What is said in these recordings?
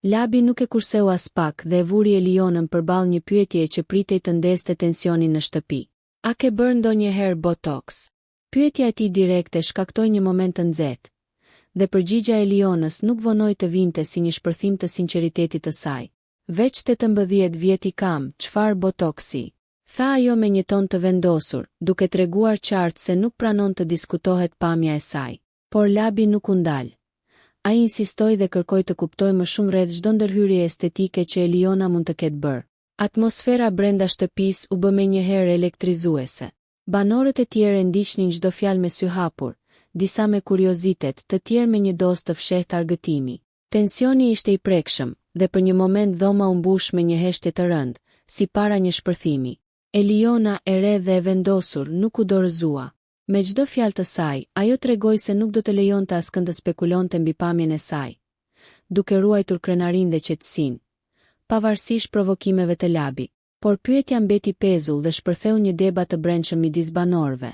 Labi nuk e kurseu as pak dhe e vuri Elionën përballë një pyetje që pritej të ndeste tensionin në shtëpi. A ke bërë ndonjëherë botox? Pyetja e tij direkte shkaktoi një moment të nxehtë, dhe përgjigjja e Elionës nuk vonoi të vinte si një shpërthim të sinqeritetit të saj. Veç 18 vjet I kam, çfarë botoksi? Tha ajo me një ton të vendosur, duke treguar qartë se nuk pranon të diskutohet pamja e saj. Por Labi nuk u ndal. Ai insistoi dhe kërkoi të kuptoj më shumë rreth çdo ndërhyrje estetike që Eliona mund të ketë bërë. Atmosfera brenda shtëpisë u bë menjëherë elektrizuese. Banorët e tjerë ndiqnin çdo fjalë me sy hapur, disa me kuriozitet, të tjerë me një dozë të fshehtë argëtimi. Tensioni ishte I prekshëm, dhe për një moment dhoma u mbush me një heshtje të rëndë, si para një shpërthimi. Eliona, e re dhe e vendosur, nuk u dorëzua. Me çdo fjalë të saj, ajo tregoi se nuk do të lejonte askënd të spekulonte mbi pamjen e saj, duke ruajtur krenarinë dhe qetësinë, pavarësisht provokimeve të Labit. Por pyetja mbeti pezull dhe shpërtheu një debat të brendshëm midis banorëve,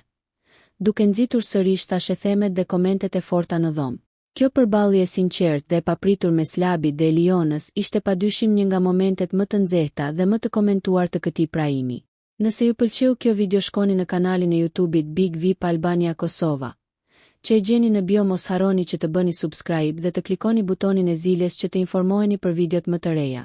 duke nxitur sërish tashethemet dhe komentet e forta në dhomë. Kjo përballje e sinqertë dhe e papritur mes Labit dhe Elionës ishte padyshim një nga momentet më të nxehta dhe më të komentuar të këtij praimi. Nëse ju pëlqeu kjo video, shkoni në kanalin e YouTube-it Big VIP Albania Kosova, që e gjeni në bio. Mos harroni që të bëni subscribe dhe të klikoni butonin e ziljes që të informoheni për videot më të reja.